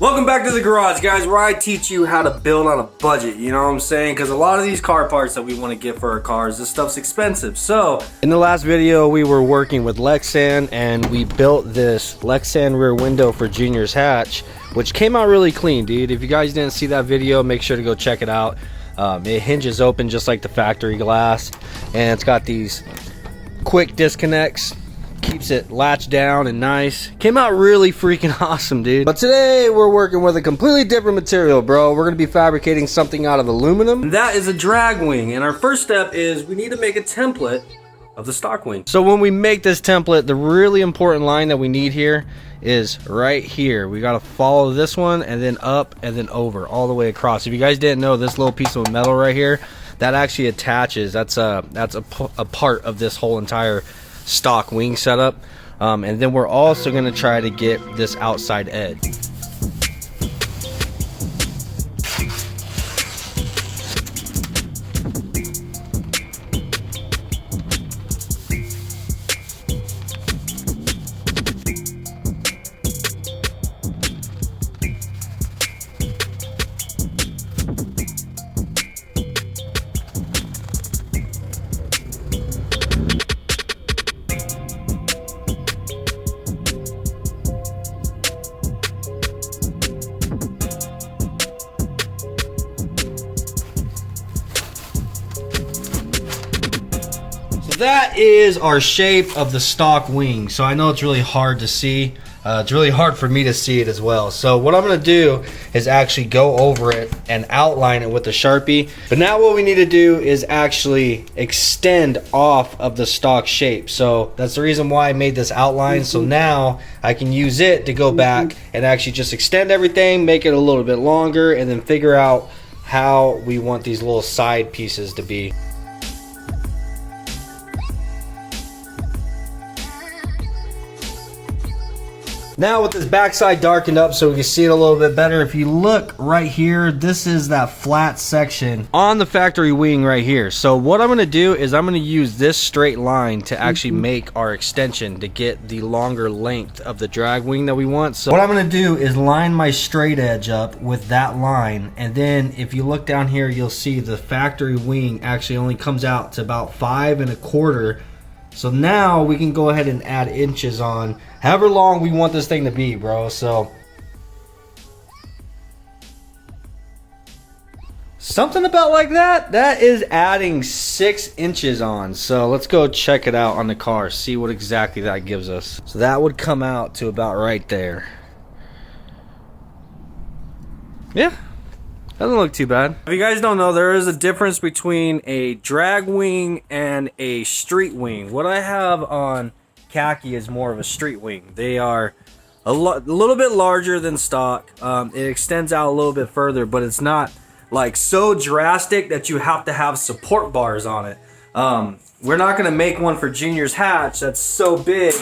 Welcome back to the garage, guys, where I teach you how to build on a budget, you know what I'm saying? Because a lot of these car parts that we want to get for our cars, this stuff's expensive. So in the last video, we were working with Lexan and we built this Lexan rear window for Junior's hatch, which came out really clean, dude. If you guys didn't see that video, make sure to go check it out. It hinges open just like the factory glass, and it's got these quick disconnects. Keeps it latched down and nice. Came out really freaking awesome, dude. But today we're working with a completely different material, bro. We're gonna be fabricating something out of aluminum. And that is a drag wing. And our first step is we need to make a template of the stock wing. So when we make this template, the really important line that we need here is right here. We gotta follow this one and then up and then over all the way across. If you guys didn't know, this little piece of metal right here, that actually attaches. That's a part of this whole entire stock wing setup, and then we're also going to try to get this outside edge. That is our shape of the stock wing. So I know it's really hard to see. It's really hard for me to see it as well. So what I'm gonna do is actually go over it and outline it with a Sharpie. But now what we need to do is actually extend off of the stock shape. So that's the reason why I made this outline. So now I can use it to go back and actually just extend everything, make it a little bit longer, and then figure out how we want these little side pieces to be. Now with this backside darkened up so we can see it a little bit better, if you look right here, this is that flat section on the factory wing right here. So what I'm going to do is I'm going to use this straight line to actually make our extension to get the longer length of the drag wing that we want. So what I'm going to do is line my straight edge up with that line, and then if you look down here, you'll see the factory wing actually only comes out to about 5 1/4. So now we can go ahead and add inches on however long we want this thing to be, bro. So something about like that, that is adding 6 inches on. So let's go check it out on the car, see what exactly that gives us. So that would come out to about right there. Yeah. Doesn't look too bad. If you guys don't know, there is a difference between a drag wing and a street wing. What I have on khaki is more of a street wing. They are a little bit larger than stock. It extends out a little bit further, but it's not like so drastic that you have to have support bars on it. We're not gonna make one for Junior's hatch that's so big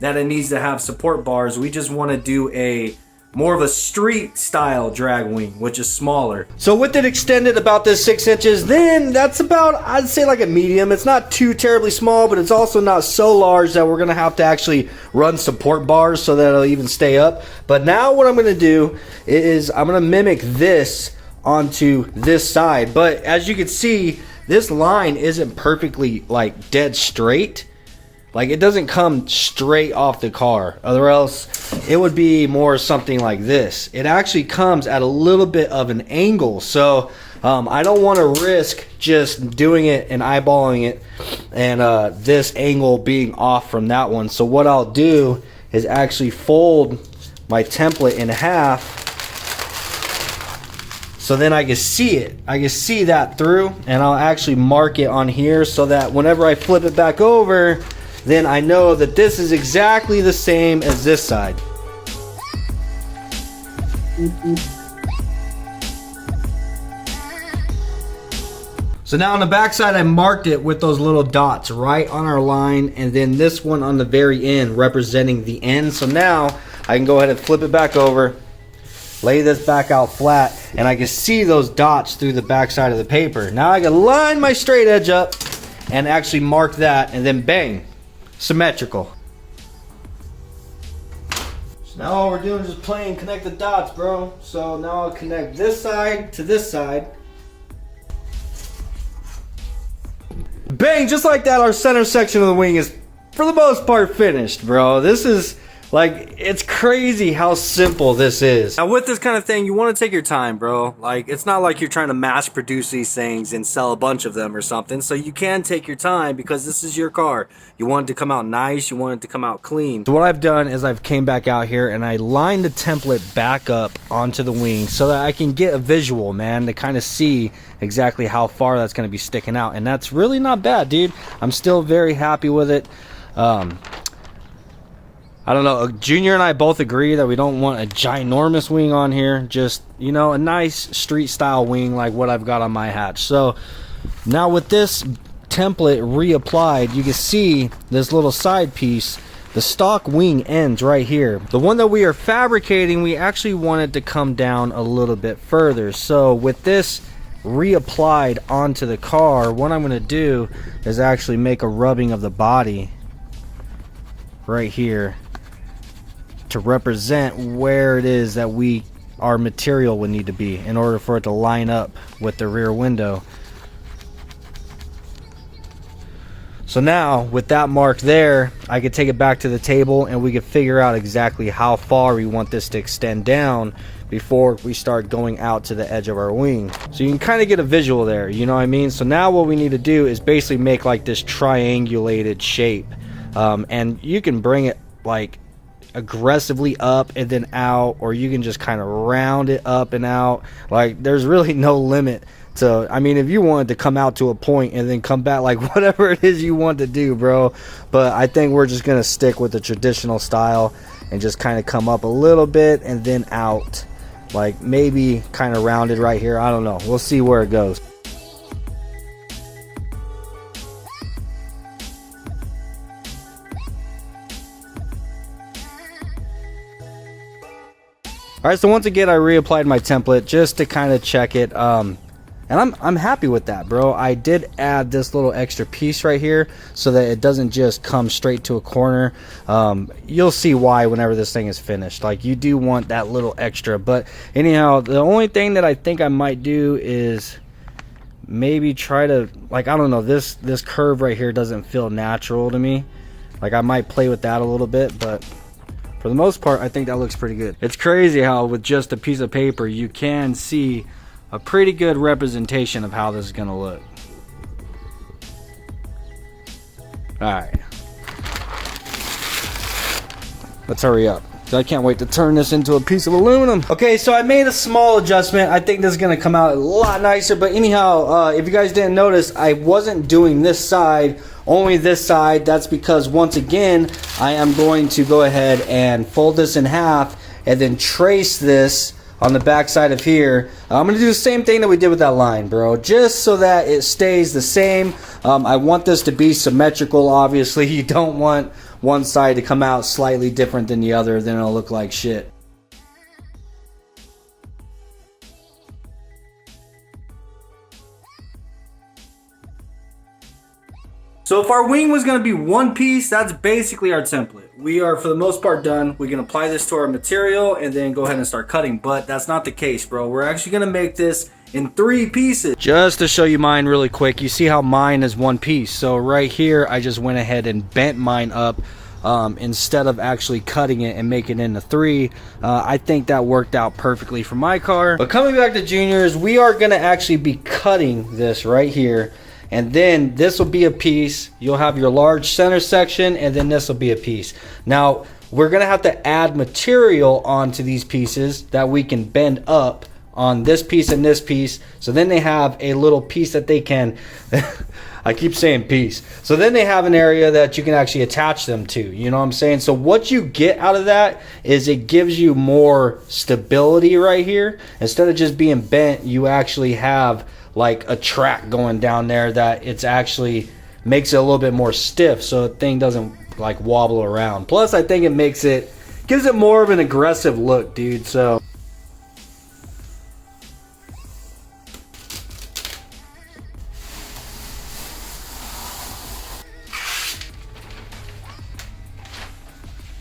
that it needs to have support bars. We just wanna do a more of a street style drag wing, which is smaller. So with it extended about this 6 inches, then that's about, I'd say like a medium. It's not too terribly small, but it's also not so large that we're gonna have to actually run support bars so that it'll even stay up. But now what I'm gonna do is I'm gonna mimic this onto this side. But as you can see, this line isn't perfectly like dead straight. Like it doesn't come straight off the car, or else it would be more something like this. It actually comes at a little bit of an angle. So I don't want to risk just doing it and eyeballing it and this angle being off from that one. So what I'll do is actually fold my template in half, so then I can see it. I can see that through, and I'll actually mark it on here so that whenever I flip it back over, then I know that this is exactly the same as this side. So now on the back side, I marked it with those little dots right on our line, and then this one on the very end representing the end. So now I can go ahead and flip it back over, lay this back out flat, and I can see those dots through the back side of the paper. Now I can line my straight edge up and actually mark that, and then bang, symmetrical. So now all we're doing is just playing connect the dots, bro. So now I'll connect this side to this side. Bang, just like that, our center section of the wing is for the most part finished, bro. This is like, it's crazy how simple this is. Now with this kind of thing, you want to take your time, bro. Like, it's not like you're trying to mass produce these things and sell a bunch of them or something. So you can take your time because this is your car. You want it to come out nice. You want it to come out clean. So what I've done is I've came back out here and I lined the template back up onto the wing so that I can get a visual, man, to kind of see exactly how far that's going to be sticking out. And that's really not bad, dude. I'm still very happy with it. I don't know, Junior and I both agree that we don't want a ginormous wing on here. Just, you know, a nice street style wing like what I've got on my hatch. So now with this template reapplied, you can see this little side piece. The stock wing ends right here. The one that we are fabricating, we actually want it to come down a little bit further. So with this reapplied onto the car, what I'm going to do is actually make a rubbing of the body right here to represent where it is that our material would need to be in order for it to line up with the rear window. So now with that mark there, I could take it back to the table and we could figure out exactly how far we want this to extend down before we start going out to the edge of our wing. So you can kind of get a visual there, you know what I mean? So now what we need to do is basically make like this triangulated shape. And you can bring it like aggressively up and then out, or you can just kind of round it up and out. Like, there's really no limit to, I mean, if you wanted to come out to a point and then come back, like whatever it is you want to do, bro. But I think we're just gonna stick with the traditional style and just kind of come up a little bit and then out, like maybe kind of rounded right here. I don't know, we'll see where it goes. Alright, so once again I reapplied my template just to kind of check it, and I'm happy with that, bro. I did add this little extra piece right here so that it doesn't just come straight to a corner. You'll see why whenever this thing is finished. Like, you do want that little extra. But anyhow, the only thing that I think I might do is maybe try to, like, I don't know, this curve right here doesn't feel natural to me. Like, I might play with that a little bit, but for the most part, I think that looks pretty good. It's crazy how with just a piece of paper, you can see a pretty good representation of how this is gonna look. Alright. Let's hurry up. I can't wait to turn this into a piece of aluminum. Okay, so I made a small adjustment. I think this is gonna come out a lot nicer, but anyhow, if you guys didn't notice, I wasn't doing this side, only this side. That's because, once again, I am going to go ahead and fold this in half and then trace this on the back side of here. I'm going to do the same thing that we did with that line, bro, just so that it stays the same. I want this to be symmetrical, obviously. You don't want one side to come out slightly different than the other, then it'll look like shit. So if our wing was going to be one piece, that's basically our template. We are, for the most part, done. We can apply this to our material and then go ahead and start cutting, but that's not the case, bro. We're actually going to make this in 3 pieces. Just to show you mine really quick, you see how mine is one piece. So right here, I just went ahead and bent mine up instead of actually cutting it and making it into 3. I think that worked out perfectly for my car. But coming back to Junior's, we are going to actually be cutting this right here. And then this will be a piece. You'll have your large center section, and then this will be a piece. Now, we're going to have to add material onto these pieces that we can bend up on this piece and this piece. So then they have a little piece that they can, I keep saying piece. So then they have an area that you can actually attach them to. You know what I'm saying? So what you get out of that is it gives you more stability right here. Instead of just being bent, you actually have like a track going down there that it's actually makes it a little bit more stiff, so the thing doesn't like wobble around. Plus, I think it gives it more of an aggressive look, dude. So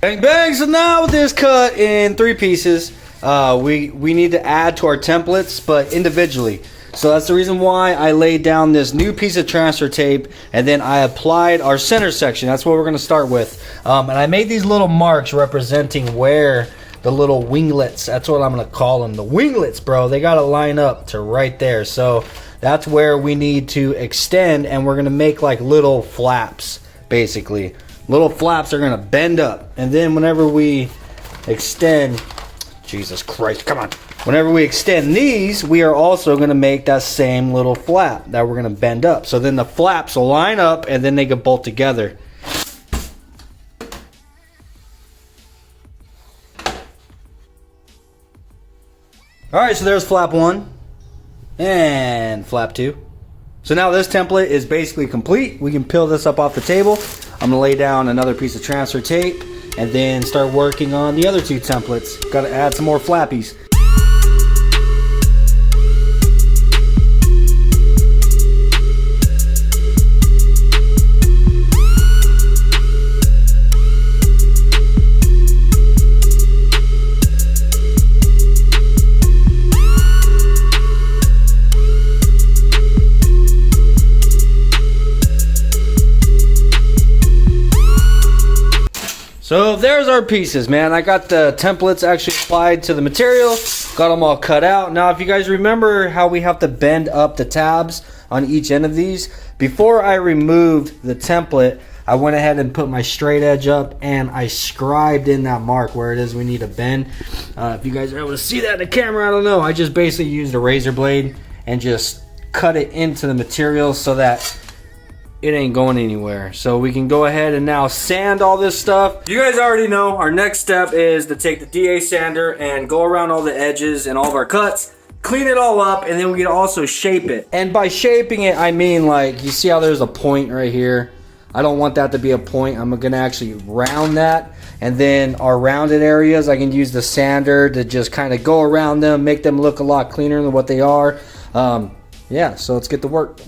Bang bang. So now with this cut in 3 pieces, we need to add to our templates, but individually. So that's the reason why I laid down this new piece of transfer tape, and then I applied our center section. That's what we're going to start with. And I made these little marks representing where the little winglets, that's what I'm going to call them, the winglets, bro. They got to line up to right there. So that's where we need to extend, and we're going to make like little flaps, basically. Little flaps are going to bend up, and then whenever we extend, Jesus Christ, come on. Whenever we extend these, we are also going to make that same little flap that we're going to bend up. So then the flaps will line up, and then they can bolt together. Alright, so there's flap 1 and flap 2. So now this template is basically complete. We can peel this up off the table. I'm going to lay down another piece of transfer tape and then start working on the other 2 templates. Got to add some more flappies. So there's our pieces, man. I got the templates actually applied to the material, got them all cut out. Now, if you guys remember how we have to bend up the tabs on each end of these, before I removed the template, I went ahead and put my straight edge up and I scribed in that mark where it is we need to bend. If you guys are able to see that in the camera, I don't know. I just basically used a razor blade and just cut it into the material so that it ain't going anywhere. So we can go ahead and now sand all this stuff. You guys already know our next step is to take the DA sander and go around all the edges and all of our cuts, clean it all up, and then we can also shape it. And by shaping it, I mean, like, you see how there's a point right here? I don't want that to be a point. I'm gonna actually round that, and then our rounded areas, I can use the sander to just kind of go around them, make them look a lot cleaner than what they are. Yeah, so let's get to work.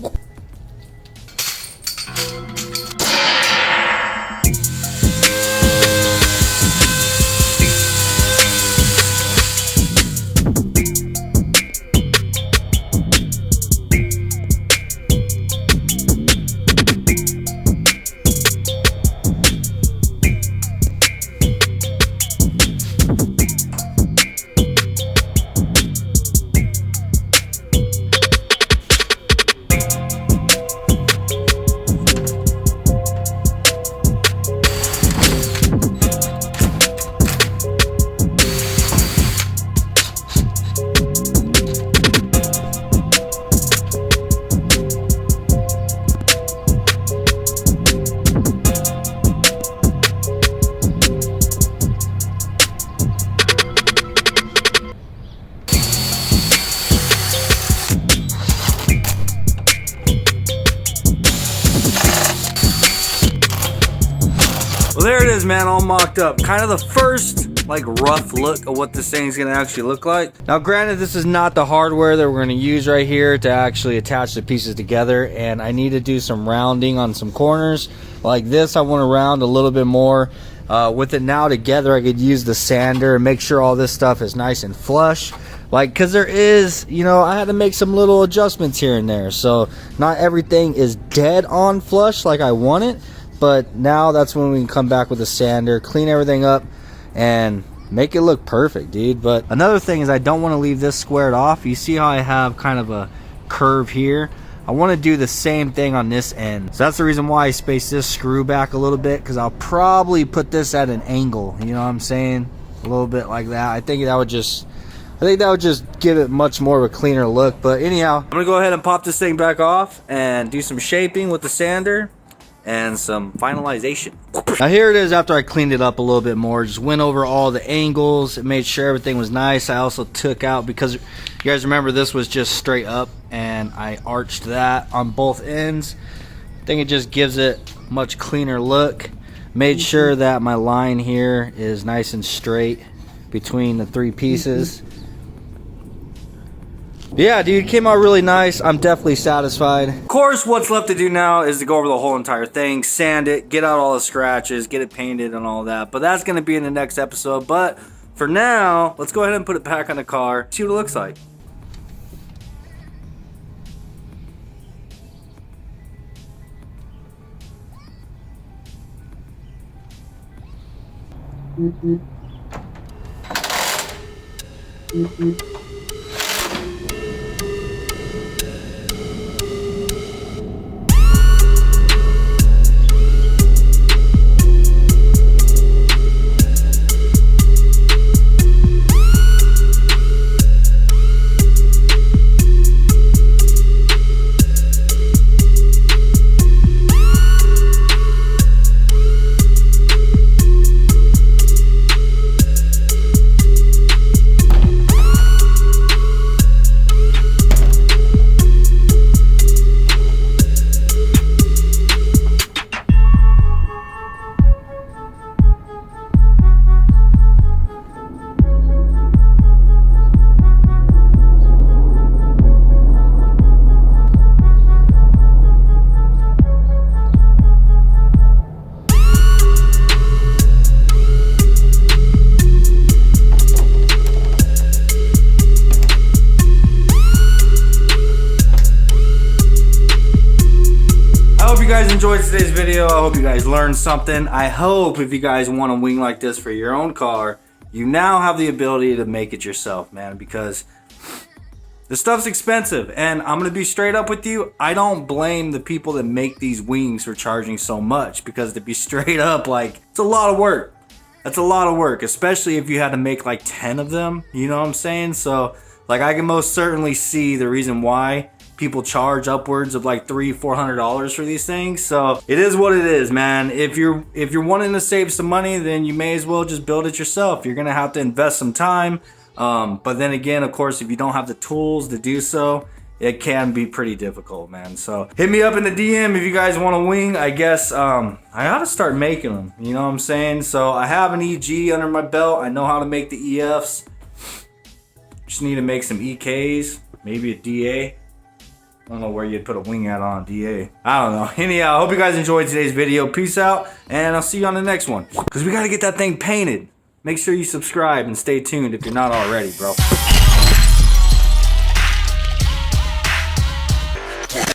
Well, there it is, man, all mocked up. Kind of the first, like, rough look of what this thing's gonna actually look like. Now, granted, this is not the hardware that we're gonna use right here to actually attach the pieces together, and I need to do some rounding on some corners. Like this, I want to round a little bit more. With it now together, I could use the sander and make sure all this stuff is nice and flush. Like, because there is, you know, I had to make some little adjustments here and there. So, not everything is dead on flush like I want it. But now that's when we can come back with a sander, clean everything up, and make it look perfect, dude. But another thing is I don't want to leave this squared off. You see how I have kind of a curve here? I want to do the same thing on this end. So that's the reason why I spaced this screw back a little bit, because I'll probably put this at an angle. You know what I'm saying? A little bit like that. I think that would just give it much more of a cleaner look. But anyhow, I'm gonna go ahead and pop this thing back off and do some shaping with the sander and some finalization. Now here it is after I cleaned it up a little bit more. Just went over all the angles, made sure everything was nice. I also took out, because you guys remember this was just straight up, and I arched that on both ends. I think it just gives it a much cleaner look. Made sure that my line here is nice and straight between the 3 pieces. Yeah, dude, it came out really nice. I'm definitely satisfied. Of course, what's left to do now is to go over the whole entire thing, sand it, get out all the scratches, get it painted and all that. But that's going to be in the next episode. But for now, let's go ahead and put it back on the car, see what it looks like. Enjoyed today's video. I hope you guys learned something. I hope if you guys want a wing like this for your own car, you now have the ability to make it yourself, man, because the stuff's expensive. And I'm gonna be straight up with you, I don't blame the people that make these wings for charging so much, because to be straight up, like, it's a lot of work. That's a lot of work, especially if you had to make like 10 of them, you know what I'm saying? So like, I can most certainly see the reason why people charge upwards of like $300-400 for these things. So it is what it is, man. If you're wanting to save some money, then you may as well just build it yourself. You're gonna have to invest some time, but then again, of course, if you don't have the tools to do so, it can be pretty difficult, man. So hit me up in the DM if you guys want a wing. I guess I ought to start making them, you know what I'm saying? So I have an EG under my belt. I know how to make the EFs. Just need to make some EKs, maybe a DA. I don't know where you'd put a wing at on DA. I don't know. Anyhow, I hope you guys enjoyed today's video. Peace out, and I'll see you on the next one. Because we got to get that thing painted. Make sure you subscribe and stay tuned if you're not already, bro.